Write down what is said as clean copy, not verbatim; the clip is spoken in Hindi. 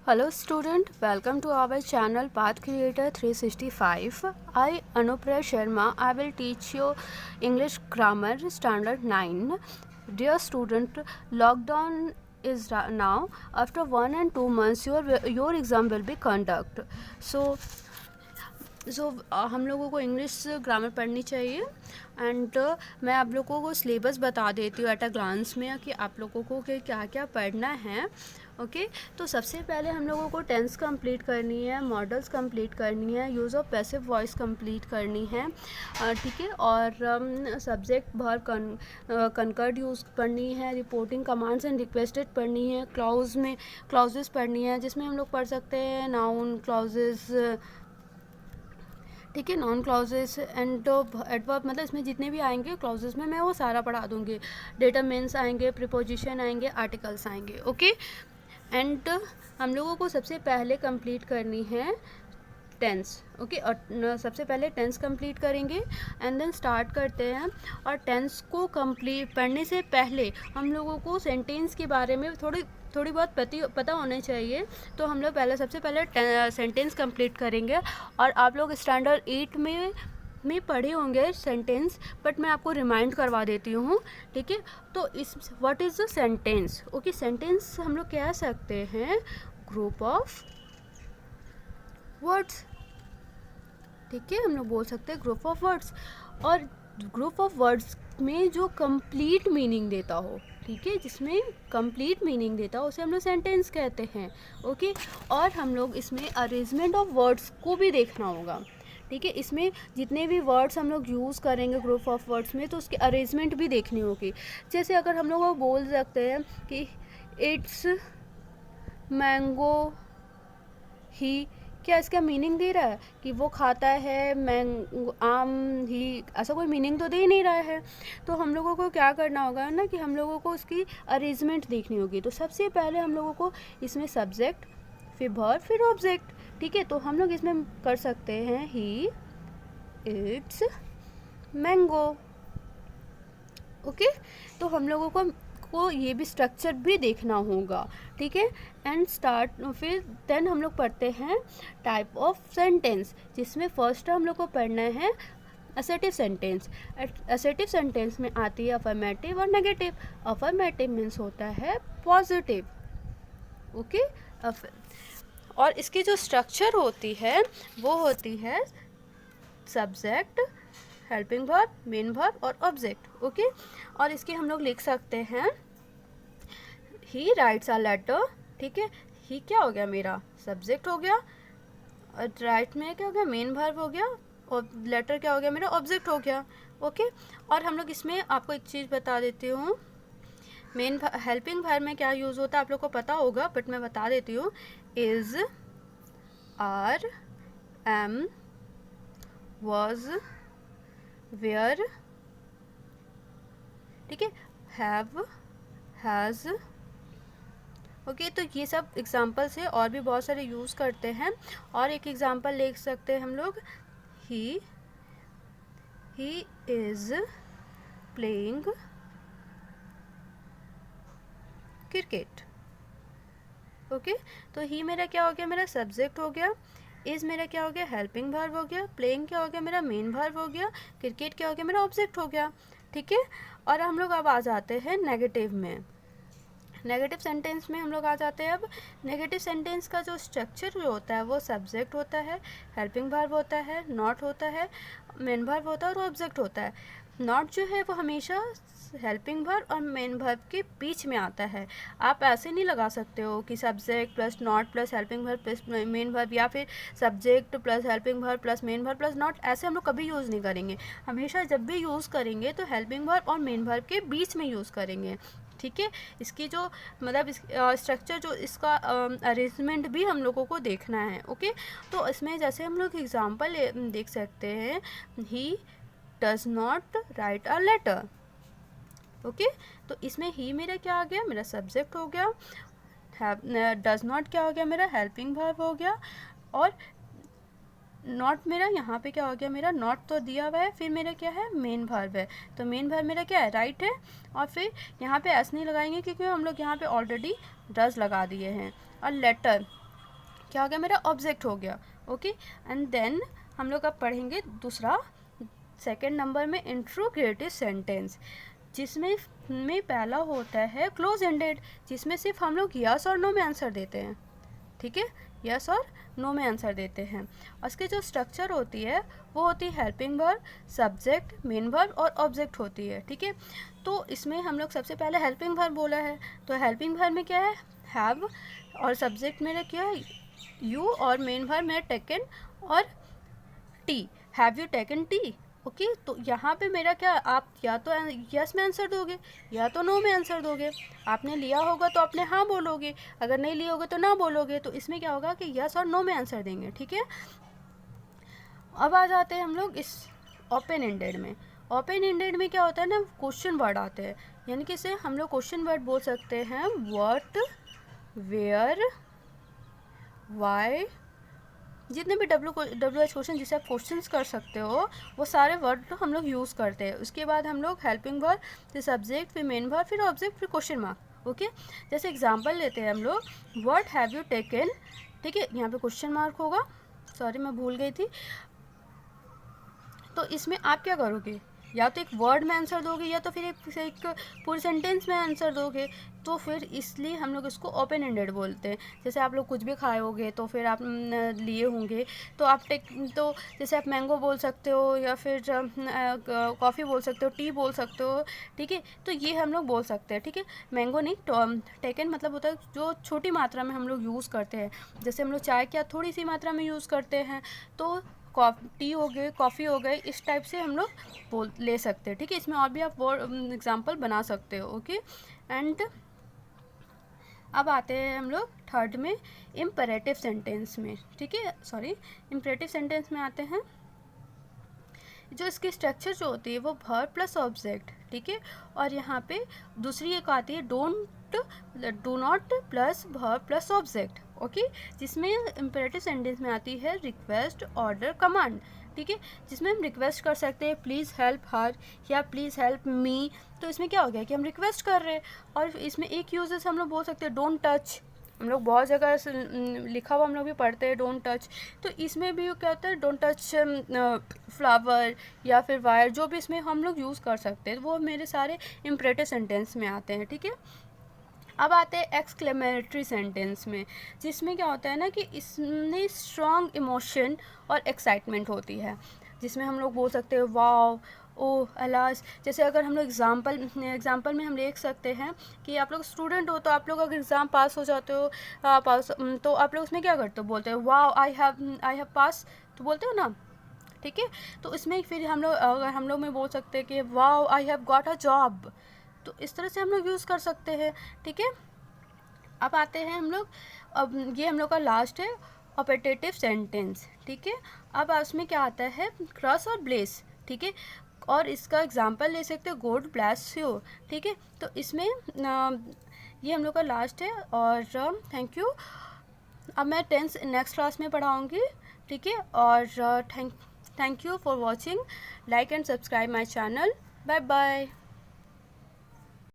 Hello student, welcome to our channel Path Creator 365. I Anupriya Sharma. I will teach you English Grammar Standard 9. Dear student, lockdown is now. After 1 and 2 months your exam will be conduct. सो हम लोगों को इंग्लिश ग्रामर पढ़नी चाहिए एंड मैं आप लोगों को सिलेबस बता देती हूँ एट अ ग्लांस में कि आप लोगों को क्या क्या पढ़ना है। ओके तो सबसे पहले हम लोगों को टेंस कंप्लीट करनी है, मॉडल्स कंप्लीट करनी है, use of passive voice complete करनी है, ठीक है, और सब्जेक्ट वर्ब कंकर्ड यूज़ पढ़नी है, रिपोर्टिंग कमांड्स एंड रिक्वेस्टेड पढ़नी है, क्लाउजेस पढ़नी है जिसमें हम लोग पढ़ सकते हैं नाउन क्लाउजेस, ठीक है, नॉन क्लॉजेस एंड एडवर्ब, मतलब इसमें जितने भी आएंगे क्लॉजेस में मैं वो सारा पढ़ा दूँगी। डिटरमिन्स आएंगे, प्रीपोजिशन आएंगे, आर्टिकल्स आएंगे। ओके एंड हम लोगों को सबसे पहले कंप्लीट करनी है टेंस। ओके और सबसे पहले टेंस कंप्लीट करेंगे एंड देन स्टार्ट करते हैं। और टेंस को कंप्लीट पढ़ने से पहले हम लोगों को सेंटेंस के बारे में थोड़ी बहुत पता होना चाहिए। तो हम लोग सबसे पहले सेंटेंस कंप्लीट करेंगे। और आप लोग स्टैंडर्ड 8 में पढ़े होंगे सेंटेंस, बट मैं आपको रिमाइंड करवा देती हूँ, ठीक है। तो इस what is the sentence? Okay sentence हम लोग कह सकते हैं ग्रुप ऑफ वर्ड्स, ठीक है, हम लोग बोल सकते हैं ग्रुप ऑफ वर्ड्स। और ग्रुप ऑफ वर्ड्स में जो कंप्लीट मीनिंग देता हो, ठीक है, जिसमें कंप्लीट मीनिंग देता हो उसे हम लोग सेंटेंस कहते हैं। ओके और हम लोग इसमें अरेंजमेंट ऑफ वर्ड्स को भी देखना होगा, ठीक है। इसमें जितने भी वर्ड्स हम लोग यूज़ करेंगे ग्रुप ऑफ वर्ड्स में तो उसकी अरेंजमेंट भी देखनी होगी। जैसे अगर हम लोग बोल सकते हैं कि इट्स मैंगो ही, क्या इसका मीनिंग दे रहा है कि वो खाता है मैंगो आम ही? ऐसा कोई मीनिंग तो दे नहीं रहा है। तो हम लोगों को क्या करना होगा ना कि हम लोगों को उसकी अरेंजमेंट देखनी होगी। तो सबसे पहले हम लोगों को इसमें सब्जेक्ट, फिर वर्ब, फिर ऑब्जेक्ट, ठीक है। तो हम लोग इसमें कर सकते हैं ही इट्स मैंगो। ओके तो हम लोगों को ये भी स्ट्रक्चर भी देखना होगा, ठीक है। एंड स्टार्ट फिर देन हम लोग पढ़ते हैं टाइप ऑफ सेंटेंस, जिसमें फर्स्ट हम लोग को पढ़ना है असर्टिव सेंटेंस। असर्टिव सेंटेंस में आती है अफर्मेटिव और नेगेटिव। अफर्मेटिव मीन्स होता है पॉजिटिव, ओके। और इसकी जो स्ट्रक्चर होती है वो होती है subject, helping verb, main verb और ऑब्जेक्ट। ओके और इसके हम लोग लिख सकते हैं ही राइट्स अ लेटर, ठीक है। ही क्या हो गया मेरा सब्जेक्ट हो गया, और राइट में क्या हो गया मेन वर्ब हो गया, और लेटर क्या हो गया मेरा ऑब्जेक्ट हो गया। ओके और हम लोग इसमें आपको एक चीज़ बता देती हूँ, मेन हेल्पिंग वर्ब में क्या यूज़ होता है आप लोग को पता होगा बट मैं बता देती हूँ। Is, are, am, was, were, ठीक है, हैव, हैज़। ओके तो ये सब एग्जाम्पल्स है, और भी बहुत सारे यूज़ करते हैं। और एक एग्जाम्पल ले सकते हैं हम लोग, he is playing cricket. Okay तो ही मेरा क्या हो गया, मेरा सब्जेक्ट हो गया, इज़ मेरा क्या हो गया हेल्पिंग वर्ब हो गया, प्लेइंग क्या हो गया मेरा मेन वर्ब हो गया, क्रिकेट क्या हो गया मेरा ऑब्जेक्ट हो गया, ठीक है। और हम लोग अब आ जाते हैं नेगेटिव में। नेगेटिव सेंटेंस में हम लोग आ जाते हैं। अब नेगेटिव सेंटेंस का जो स्ट्रक्चर जो होता है वो सब्जेक्ट होता है, हेल्पिंग वर्ब होता है, नॉट होता है, मेन वर्ब होता है और ऑब्जेक्ट होता है। नॉट जो है वो हमेशा हेल्पिंग वर्ब और मेन वर्ब के बीच में आता है। आप ऐसे नहीं लगा सकते हो कि subject plus not plus helping verb plus main verb, या फिर subject plus helping verb plus main verb plus not, ऐसे हम लोग कभी यूज़ नहीं करेंगे। हमेशा जब भी यूज़ करेंगे तो हेल्पिंग वर्ब और मेन वर्ब के बीच में यूज़ करेंगे, ठीक है। इसकी जो मतलब स्ट्रक्चर जो इसका अरेंजमेंट भी हम लोगों को देखना है। ओके तो इसमें जैसे हम लोग एग्जांपल देख सकते हैं, he does not write a letter. Okay तो इसमें ही मेरा क्या आ गया, मेरा सब्जेक्ट हो गया, डज नॉट क्या हो गया मेरा हेल्पिंग वर्ब हो गया, और नॉट मेरा यहाँ पे क्या हो गया, मेरा नॉट तो दिया हुआ है, फिर मेरा क्या है मेन वर्ब है, तो मेन वर्ब मेरा क्या है राइट है। और फिर यहाँ पे एस नहीं लगाएंगे क्योंकि हम लोग यहाँ पे ऑलरेडी डज लगा दिए हैं। और लेटर, क्या हो गया मेरा ऑब्जेक्ट हो गया। ओके, एंड देन हम लोग अब पढ़ेंगे दूसरा सेकेंड नंबर में इंट्रोगेटिव सेंटेंस, जिसमें पहला होता है क्लोज एंडेड, जिसमें सिर्फ हम लोग यस और नो में आंसर देते हैं। ठीक है, यस और नो में आंसर देते हैं। उसकी जो स्ट्रक्चर होती है वो होती है helping verb, subject, main verb और ऑब्जेक्ट होती है। ठीक है, तो इसमें हम लोग सबसे पहले हेल्पिंग वर्ब बोला है, तो हेल्पिंग वर्ब में क्या है, हैव, और सब्जेक्ट मेरा क्या है, यू, और मेन वर्ब मेरा टेकन और T, have you taken T. Okay, तो यहाँ पे मेरा क्या, आप या तो यस में आंसर दोगे या तो नो में आंसर दोगे। आपने लिया होगा तो आपने हाँ बोलोगे, अगर नहीं लिया होगा तो ना बोलोगे। तो इसमें क्या होगा कि यस और नो में आंसर देंगे। ठीक है, अब आ जाते हैं हम लोग इस ओपन एंडेड में। ओपन एंडेड में क्या होता है ना, क्वेश्चन वर्ड आते हैं, यानी कि इसे हम लोग क्वेश्चन वर्ड बोल सकते हैं, व्हाट, वेयर, वाई, जितने भी WH क्वेश्चन जिसे आप क्वेश्चंस कर सकते हो वो सारे वर्ड तो हम लोग यूज़ करते हैं। उसके बाद हम लोग हेल्पिंग वर्ब, फिर सब्जेक्ट, फिर मेन वर्ब, फिर ऑब्जेक्ट, फिर क्वेश्चन मार्क। ओके, जैसे एग्जांपल लेते हैं हम लोग, व्हाट हैव यू टेकन। ठीक है, यहाँ पे क्वेश्चन मार्क होगा, सॉरी मैं भूल गई थी। तो इसमें आप क्या करोगे, या तो एक वर्ड में आंसर दोगे या तो फिर एक पूरे सेंटेंस में आंसर दोगे। तो फिर इसलिए हम लोग इसको ओपन एंडेड बोलते हैं। जैसे आप लोग कुछ भी खाए होगे तो फिर आप लिए होंगे तो आप तो जैसे आप मैंगो बोल सकते हो या फिर कॉफ़ी बोल सकते हो, टी बोल सकते हो। ठीक है, तो ये हम लोग बोल सकते हैं। ठीक है, मैंगो नहीं, टेकन मतलब होता है जो छोटी मात्रा में हम लोग यूज़ करते हैं। जैसे हम लोग चाय क्या थोड़ी सी मात्रा में यूज़ करते हैं, तो टी हो गए, कॉफ़ी हो गए, इस टाइप से हम लोग बोल ले सकते हैं। ठीक है, इसमें और भी आप एग्जांपल बना सकते हो। ओके, एंड अब आते हैं हम लोग थर्ड में इम्परेटिव सेंटेंस में। ठीक है, सॉरी, इम्परेटिव सेंटेंस में आते हैं। जो इसकी स्ट्रक्चर जो होती है वो वर्ब प्लस ऑब्जेक्ट। ठीक है, और यहाँ पे दूसरी एक आती है do not plus verb plus object. Okay, जिसमें इम्परेटिव सेंटेंस में आती है रिक्वेस्ट, ऑर्डर, कमांड। ठीक है, जिसमें हम रिक्वेस्ट कर सकते हैं प्लीज़ हेल्प हर या प्लीज़ हेल्प मी। तो इसमें क्या हो गया कि हम रिक्वेस्ट कर रहे हैं। और इसमें एक यूजेस हम लोग बोल सकते हैं डोंट टच, हम लोग बहुत जगह लिखा हुआ हम लोग भी पढ़ते हैं डोंट टच। तो इसमें भी क्या होता है, डोंट टच फ्लावर या फिर वायर, जो भी इसमें हम लोग यूज़ कर सकते हैं, वो मेरे सारे इम्परेटिव सेंटेंस में आते हैं। ठीक है, अब आते हैं एक्सक्लेमेटरी सेंटेंस में, जिसमें क्या होता है ना कि इसमें स्ट्रॉन्ग इमोशन और एक्साइटमेंट होती है, जिसमें हम लोग बोल सकते हैं वाव, ओह, अलास। जैसे अगर हम लोग एग्जाम्पल में हम देख सकते हैं कि आप लोग स्टूडेंट हो, तो आप लोग अगर एग्ज़ाम पास हो जाते हो, तो आप लोग उसमें क्या करते हो, बोलते हो वाव आई हैव पास, तो बोलते हो ना। ठीक है, तो इसमें फिर हम लोग अगर हम लोग में बोल सकते हैं कि wow I have got a job, तो इस तरह से हम लोग यूज़ कर सकते हैं। ठीक है, अब आते हैं हम लोग, अब ये हम लोग का लास्ट है ऑपरेटिव सेंटेंस। ठीक है, अब उसमें क्या आता है, क्रॉस और ब्लेस। ठीक है, और इसका एग्जांपल ले सकते हो गॉड ब्लेस यू। ठीक है, तो इसमें ये हम लोग का लास्ट है, और थैंक यू। अब मैं नेक्स्ट क्लास में पढ़ाऊँगी। ठीक है, और thank you for watching, like and subscribe my channel. Bye bye.